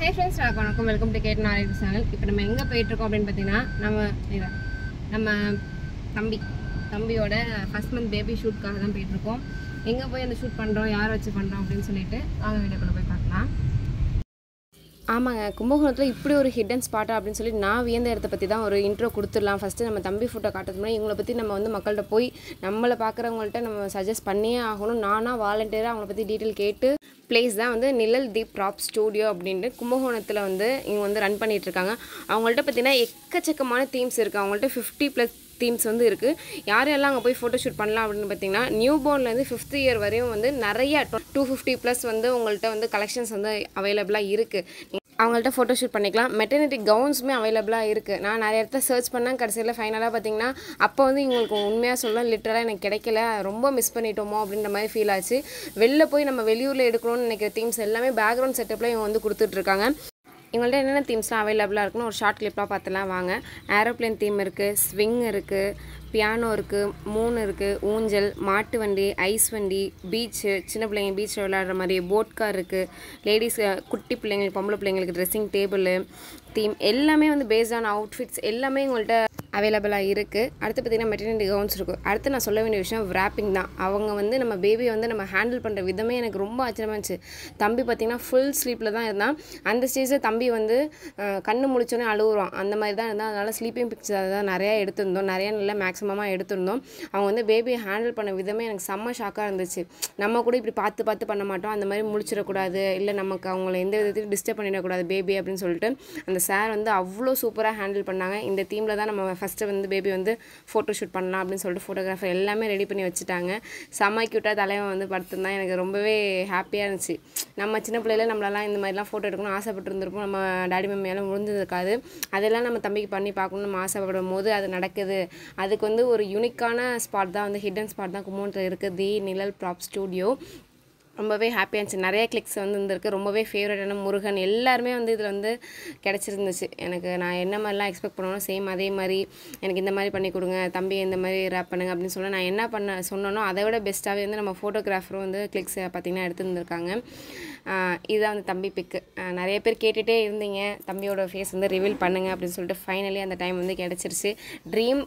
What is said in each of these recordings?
Hey friends, welcome to Kate Knowledge channel. இப்போ நம்ம எங்க போயிட்டு இருக்கோம் அப்படினு பாத்தீங்கன்னா நம்ம தம்பியோட ஃபர்ஸ்ட் மந்த் பேபி ஷூட்காக தான் போயிட்டு இருக்கோம். எங்க போய் அந்த ஷூட் பண்றோம், யாரை வச்சு பண்றோம் அப்படினு சொல்லிட்டு வாங்க வீடியோக்குள்ள போய் பார்க்கலாம். ஆமாங்க, கும்பகோணத்தில் இப்படி ஒரு ஹிடன் ஸ்பாட்டா அப்படின்னு சொல்லி நான் வியந்த இடத்த பற்றி தான் ஒரு இன்ட்ரோ கொடுத்துடலாம். ஃபஸ்ட்டு நம்ம தம்பி ஃபோட்டோ காட்டுறதுக்கு முன்னாடி இவங்களை பற்றி நம்ம வந்து மக்கள்கிட்ட போய் நம்மளை பார்க்குறவங்கள்ட்ட நம்ம சஜஸ்ட் பண்ணியே ஆகணும். நானாக வாலண்டியராக அவங்கள பற்றி டீட்டெயில் கேட்டு பிளேஸ் தான் வந்து நிழல் தீப் ப்ராப் ஸ்டூடியோ அப்படின்ட்டு கும்பகோணத்தில் வந்து இவங்க வந்து ரன் பண்ணிகிட்ருக்காங்க. அவங்கள்ட்ட பார்த்தீங்கன்னா எக்கச்சக்கமான தீம்ஸ் இருக்குது. அவங்கள்ட்ட 50+ தீம்ஸ் வந்து இருக்குது. யாரெல்லாம் அங்கே போய் ஃபோட்டோ ஷூட் பண்ணலாம் அப்படின்னு பார்த்தீங்கன்னா நியூ பார்ன்லேருந்து 5th இயர் வரையும் வந்து நிறைய 250+ வந்து உங்கள்கிட்ட வந்து கலெக்ஷன்ஸ் வந்து அவைலபிளாக இருக்குது. அவங்கள்ட்ட ஃபோட்டோ ஷூட் பண்ணிக்கலாம். மெட்டர்னிட்டி கவுன்ஸுமே அவைலபிளாக இருக்குது. நான் நிறைய இடத்த சர்ச் பண்ணேன். கடைசியில் ஃபைனலாக பார்த்தீங்கன்னா அப்போ வந்து இவங்களுக்கு உண்மையாக சொல்ல லிட்டராக எனக்கு கிடைக்கல, ரொம்ப மிஸ் பண்ணிட்டோமோ அப்படின்ற மாதிரி ஃபீல் ஆச்சு. வெளில போய் நம்ம வெளியூரில் எடுக்கணும்னு நினைக்கிற தீம்ஸ் எல்லாமே பேக்ரவுண்ட் செட்டப்பில் இவங்க வந்து கொடுத்துட்ருக்காங்க. இவங்கள்ட்ட என்னென்ன தீம்ஸ்லாம் அவைலபிளாக இருக்குன்னு ஒரு ஷார்ட் கிளிப்பாக பார்த்துலாம் வாங்க. ஏரோப்ளேன் தீம் இருக்குது, ஸ்விங் இருக்குது, பியானோ இருக்குது, மூன் இருக்குது, ஊஞ்சல், மாட்டு வண்டி, ஐஸ் வண்டி, பீச்சு, சின்ன பிள்ளைங்க பீச்சில் விளையாடுற மாதிரி போட் கார் இருக்குது, லேடிஸ் குட்டி பிள்ளைங்களுக்கு பொம்பளை பிள்ளைங்களுக்கு ட்ரெஸ்ஸிங் டேபிள் தீம் எல்லாமே வந்து பேஸ்டான அவுட்ஃபிட்ஸ் எல்லாமே உங்கள்கிட்ட அவைலபிளாக இருக்குது. அடுத்து பார்த்திங்கன்னா மெட்டர்னிட்டி கவுன்ஸ் இருக்குது. அடுத்து நான் சொல்ல வேண்டிய விஷயம் ராப்பிங் தான். அவங்க வந்து நம்ம பேபியை வந்து நம்ம ஹேண்டில் பண்ணுற விதமே எனக்கு ரொம்ப ஆச்சரியமாக இருந்துச்சு. தம்பி பார்த்திங்கன்னா ஃபுல் ஸ்லீப்பில் தான் இருந்தான். அந்த ஸ்டேஜில் தம்பி வந்து கண்ணு முழிச்சோன்னே அழுகுறான். அந்த மாதிரி தான் இருந்தால். அதனால் ஸ்லீப்பிங் பிக்சர் தான் நிறையா எடுத்திருந்தோம். நிறையா நல்லா மேக்ஸிமமாக எடுத்திருந்தோம். அவங்க வந்து பேபியை ஹேண்டில் பண்ண விதமே எனக்கு செம்ம ஷாக்காக இருந்துச்சு. நம்ம கூட இப்படி பார்த்து பண்ண மாட்டோம். அந்த மாதிரி முழிச்சிடக்கூடாது, இல்லை நமக்கு அவங்கள எந்த விதத்தையும் டிஸ்டர்ப் பண்ணிடக்கூடாது பேபி அப்படின்னு சொல்லிட்டு அந்த சார் வந்து அவ்வளோ சூப்பராக ஹேண்டில் பண்ணாங்க. இந்த தீமில் தான் நம்ம ஃபஸ்ட்டு வந்து பேபி வந்து ஃபோட்டோ ஷூட் பண்ணலாம் அப்படின்னு சொல்லிட்டு ஃபோட்டோகிராஃபர் எல்லாமே ரெடி பண்ணி வச்சுட்டாங்க. செம்ம க்யூட்டாக தலைவன் வந்து படுத்துருந்தான். எனக்கு ரொம்பவே ஹாப்பியாக இருந்துச்சு. நம்ம சின்ன பிள்ளையில நம்மளெல்லாம் இந்த மாதிரிலாம் ஃபோட்டோ எடுக்கணும்னு ஆசைப்பட்டு இருந்திருப்போம். நம்ம டாடி மம்மியால் முடிஞ்சிருக்காது. அதெல்லாம் நம்ம தம்பிக்கு பண்ணி பார்க்கணும்னு நம்ம ஆசைப்படும் போது அது நடக்குது. அதுக்கு வந்து ஒரு யூனிக்கான ஸ்பாட் தான் வந்து ஹிடன் ஸ்பாட் தான் கும்பகோணத்தில் இருக்குது, தி நிழல் ப்ராப் ஸ்டூடியோ. ரொம்பவே ஹாப்பியாக இருந்துச்சு. நிறைய கிளிக்ஸ் வந்து இருந்திருக்கு. ரொம்பவே ஃபேவரட்டான முருகன் எல்லாருமே வந்து இதில் வந்து கிடச்சிருந்துச்சு. எனக்கு நான் என்ன மாதிரிலாம் எக்ஸ்பெக்ட் பண்ணுவேனோ சேம் அதே மாதிரி எனக்கு இந்த மாதிரி பண்ணி கொடுங்க, தம்பி இந்த மாதிரி ரேப் பண்ணுங்க அப்படின்னு சொல்லி நான் என்ன சொன்னனோ அதை விட பெஸ்ட்டாகவே வந்து நம்ம ஃபோட்டோகிராஃபரும் வந்து கிளிக்ஸ் பார்த்திங்கன்னா எடுத்துருந்துருக்காங்க. இதுதான் வந்து தம்பி பிக்கு. நிறைய பேர் கேட்டுகிட்டே இருந்தீங்க தம்பியோட ஃபேஸ் வந்து ரிவீல் பண்ணுங்கள் அப்படின்னு சொல்லிட்டு ஃபைனலி அந்த டைம் வந்து கிடச்சிருச்சு. ட்ரீம்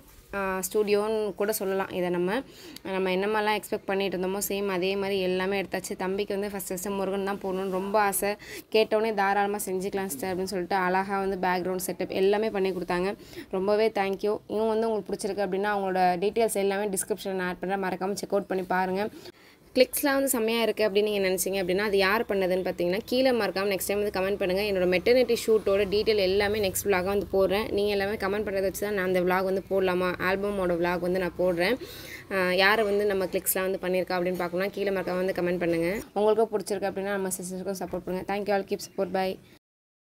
ஸ்டூடியோன்னு கூட சொல்லலாம். இதை நம்ம என்ன மாதிரிலாம் எக்ஸ்பெக்ட் பண்ணிட்டு இருந்தோமோ சேம் அதே மாதிரி எல்லாமே எடுத்தாச்சு. தம்பிக்கு வந்து ஃபஸ்ட்டு முருகன் தான் போடணும்னு ரொம்ப ஆசை. கேட்டோடனே தாராளமாக செஞ்சுக்கலாம் சிஸ்டர் அப்படின்னு சொல்லிட்டு அழகாக வந்து பேக்ரவுண்ட் செட்டப் எல்லாமே பண்ணி கொடுத்தாங்க. ரொம்பவே தேங்க்யூ. இவங்க வந்து உங்களுக்கு பிடிச்சிருக்கு அப்படின்னா அவங்களோட டீட்டெயில்ஸ் எல்லாமே டிஸ்கிரிப்ஷனில் ஆட் பண்ணுறேன். மறக்காமல் செக் அவுட் பண்ணி பாருங்கள். கிளிக்ஸ்லாம் வந்து செம்மையாக இருக்குது அப்படின்னு நீங்கள் நினச்சிங்க அப்படின்னா அது யார் பண்ணதுன்னு பார்த்தீங்கன்னா கீழே மறக்காமல் நெக்ஸ்ட் டைம் வந்து கமெண்ட் பண்ணுங்கள். என்னோட மெட்டர்னிட்டி ஷூட்டோட டீட்டெயில் எல்லாமே நெக்ஸ்ட் விலாகாக வந்து போடுறேன். நீங்கள் எல்லாமே கமெண்ட் பண்ணுறதை வச்சு தான் நான் அந்த விலாக் வந்து போடலாமா, ஆல்பமோட விலாக் வந்து நான் போடுறேன். யாரை வந்து நம்ம கிளிக்ஸ்லாம் வந்து பண்ணியிருக்கா அப்படின்னு பார்க்கணும்னா கீழே மறக்காமல் வந்து கமெண்ட் பண்ணுங்கள். உங்களுக்கும் பிடிச்சிருக்கு அப்படின்னா நம்ம சிஸ்டருக்கும் சப்போர்ட் பண்ணுங்கள். Thank you all, keep support, by.